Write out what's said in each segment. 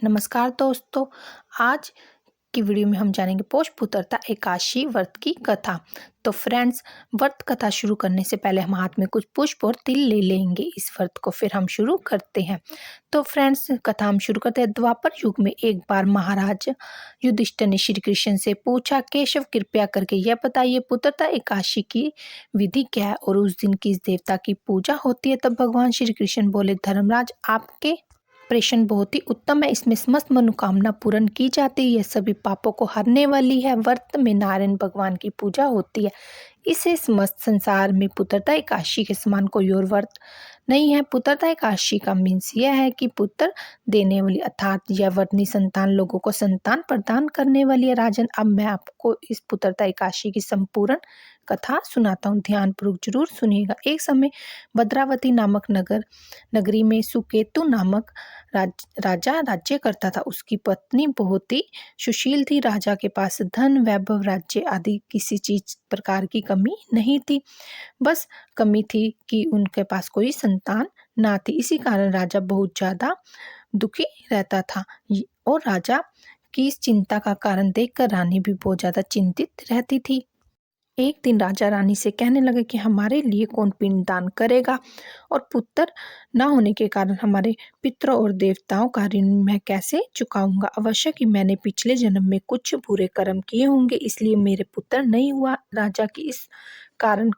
नमस्कार दोस्तों। आज की वीडियो में हम जानेंगे पौष पुत्रता एकादशी व्रत की कथा। तो फ्रेंड्स, व्रत कथा शुरू करने से पहले हम हाथ में कुछ पुष्प और तिल ले लेंगे इस व्रत को, फिर हम शुरू करते हैं। तो फ्रेंड्स, कथा हम शुरू करते हैं। द्वापर युग में एक बार महाराज युधिष्ठिर ने श्री कृष्ण से पूछा, केशव कृपया करके यह बताइए पुत्रता एकादशी की विधि क्या है और उस दिन किस देवता की पूजा होती है। तब भगवान श्री कृष्ण बोले, धर्मराज, आपके प्रश्न बहुत ही उत्तम है। इसमें समस्त मनोकामना पूर्ण की जाती है। यह सभी पापों को हरने वाली है। व्रत में नारायण भगवान की पूजा होती है। इसे समस्त संसार में पुत्रता एकादशी के समान कोई और व्रत नहीं है। पुत्रता एकादशी का मीन्स यह है कि पुत्र देने वाली, अर्थात यह व्रत निसंतान लोगों को संतान प्रदान करने वाली है। राजन, अब मैं आपको इस पुत्रता एकादशी की संपूर्ण कथा सुनाता हूँ, ध्यानपूर्वक जरूर सुनिएगा। एक समय भद्रावती नामक नगरी में सुकेतु नामक राजा राज्य करता था। उसकी पत्नी बहुत ही सुशील थी। राजा के पास धन, वैभव, राज्य आदि किसी चीज प्रकार की कमी नहीं थी। बस कमी थी कि उनके पास कोई संतान ना थी। इसी कारण राजा बहुत ज्यादा दुखी रहता था और राजा की इस चिंता का कारण देखकर रानी भी बहुत ज्यादा चिंतित रहती थी। एक दिन राजा रानी से कहने लगे कि हमारे लिए कौन पिंडदान करेगा और पुत्र न होने के कारण हमारे पितरों और देवताओं का ऋण मैं कैसे चुकाऊंगा। अवश्य कि मैंने पिछले जन्म में कुछ बुरे कर्म किए होंगे, इसलिए मेरे पुत्र नहीं हुआ। राजा की इस कारण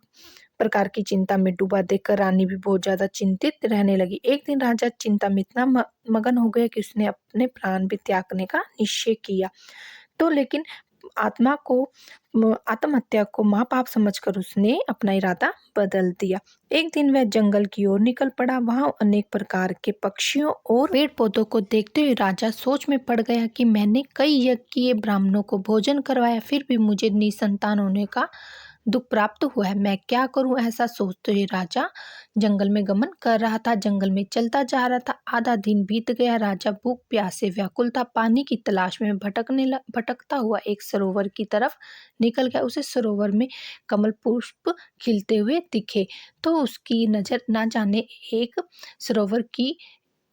प्रकार की चिंता में डूबा देखकर रानी भी बहुत ज्यादा चिंतित रहने लगी। एक दिन राजा चिंता में इतना मगन हो गया कि उसने अपने प्राण भी त्यागने का निश्चय किया। तो लेकिन आत्महत्या को महापाप समझकर उसने अपना इरादा बदल दिया। एक दिन वह जंगल की ओर निकल पड़ा। वहां अनेक प्रकार के पक्षियों और पेड़ पौधों को देखते हुए राजा सोच में पड़ गया कि मैंने कई यज्ञ किए, ब्राह्मणों को भोजन करवाया, फिर भी मुझे निसंतान होने का दुख प्राप्त हुआ है। मैं क्या करूं? ऐसा सोचते हुए राजा जंगल में गमन कर रहा था। जंगल में चलता जा रहा था। आधा दिन बीत गया। राजा भूख प्यास से व्याकुल था। पानी की तलाश में भटकता हुआ एक सरोवर की तरफ निकल गया। उसे सरोवर में कमल पुष्प खिलते हुए दिखे तो उसकी नजर ना जाने एक सरोवर की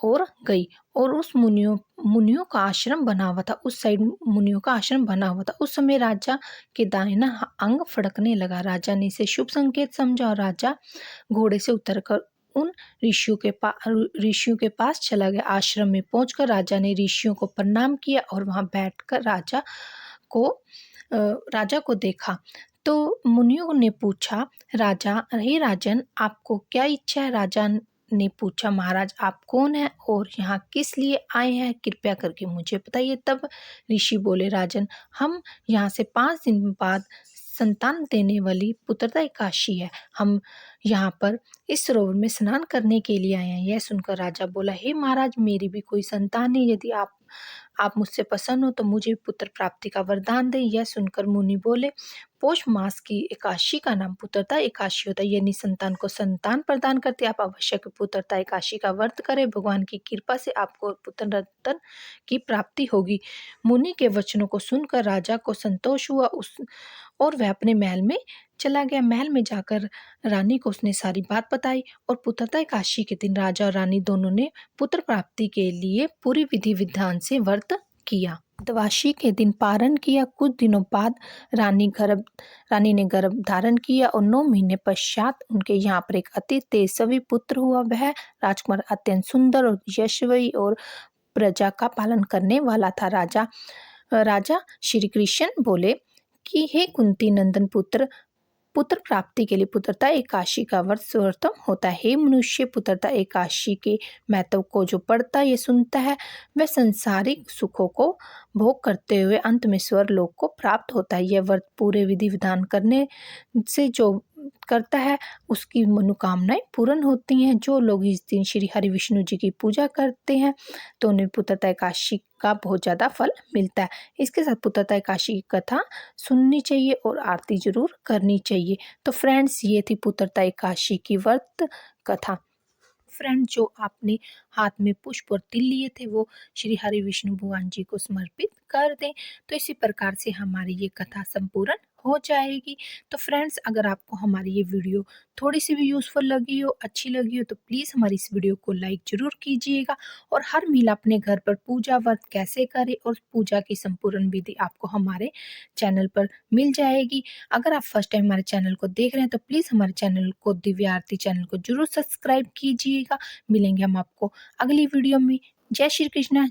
ओर गई और उस मुनियों का आश्रम बना हुआ था। उस साइड मुनियों का आश्रम बना हुआ था। उस समय राजा के दाहिना अंग फड़कने लगा। राजा ने इसे शुभ संकेत समझा और राजा घोड़े से उतरकर उन ऋषियों के पास चला गया। आश्रम में पहुंचकर राजा ने ऋषियों को प्रणाम किया और वहां बैठकर राजा को देखा। तो मुनियों ने पूछा, राजा, हे राजन, आपको क्या इच्छा है? राजा ने पूछा, महाराज, आप कौन हैं और यहाँ किस लिए आए हैं? कृपया करके मुझे बताइए। तब ऋषि बोले, राजन, हम यहाँ से 5 दिन बाद संतान देने वाली पुत्रदा एकादशी है। हम यहाँ पर इस सरोवर में स्नान करने के लिए आए हैं। यह सुनकर राजा बोला, हे महाराज, मेरी भी कोई संतान है। यदि आप मुझसे प्रसन्न हो तो मुझे पुत्र प्राप्ति का वरदान दें। यह सुनकर मुनि बोले, पौष मास की एकादशी का नाम पुत्रता एकादशी होता है। ये निसंतान को संतान प्रदान करती है। आप अवश्य पुत्रता एकादशी का व्रत करें। भगवान की कृपा से आपको पुत्र रत्न की प्राप्ति होगी। मुनि के वचनों को सुनकर राजा को संतोष हुआ और वह अपने महल में चला गया। महल में जाकर रानी को उसने सारी बात बताई और पुत्रता एकादशी के दिन राजा और रानी दोनों ने पुत्र प्राप्ति के लिए पूरी विधि विधान से व्रत किया। द्वादशी के दिन पारण किया। कुछ दिनों बाद रानी ने गर्भ धारण किया और 9 महीने पश्चात उनके यहाँ पर एक अति तेजस्वी पुत्र हुआ। वह राजकुमार अत्यंत सुंदर और यशस्वी और प्रजा का पालन करने वाला था। राजा श्री कृष्ण बोले कि हे कुंती नंदन पुत्र प्राप्ति के लिए पुत्रता एकादशी का व्रत सर्वोत्तम होता है। हे मनुष्य, पुत्रता एकादशी के महत्व को जो पढ़ता ये सुनता है, वह संसारिक सुखों को भोग करते हुए अंत में स्वर्गलोक को प्राप्त होता है। यह व्रत पूरे विधि विधान करने से जो करता है उसकी मनोकामनाएं पूर्ण होती हैं। जो लोग इस दिन श्री हरि विष्णु जी की पूजा करते हैं तो उन्हें पुत्रता एकादशी का बहुत ज्यादा फल मिलता है। इसके साथ पुत्रता एकादशी की कथा सुननी चाहिए और आरती जरूर करनी चाहिए। तो फ्रेंड्स, ये थी पुत्रता एकादशी की व्रत कथा। फ्रेंड, जो आपने हाथ में पुष्प और तिल लिए थे वो श्री हरि विष्णु भगवान जी को समर्पित कर दें। तो इसी प्रकार से हमारी ये कथा संपूर्ण हो जाएगी। तो फ्रेंड्स, अगर आपको हमारी ये वीडियो थोड़ी-सी भी यूज़फुल लगी हो, अच्छी लगी हो, तो प्लीज़ हमारी इस वीडियो को लाइक ज़रूर कीजिएगा और हर महिला अपने घर पर पूजा व्रत कैसे करे और पूजा की संपूर्ण विधि आपको हमारे चैनल पर मिल जाएगी। अगर आप फर्स्ट टाइम हमारे चैनल को देख रहे हैं, तो प्लीज़ हमारे चैनल को, दिव्या आरती चैनल को ज़रूर सब्सक्राइब कीजिएगा। मिलेंगे हम आपको अगली वीडियो में। जय श्री कृष्ण।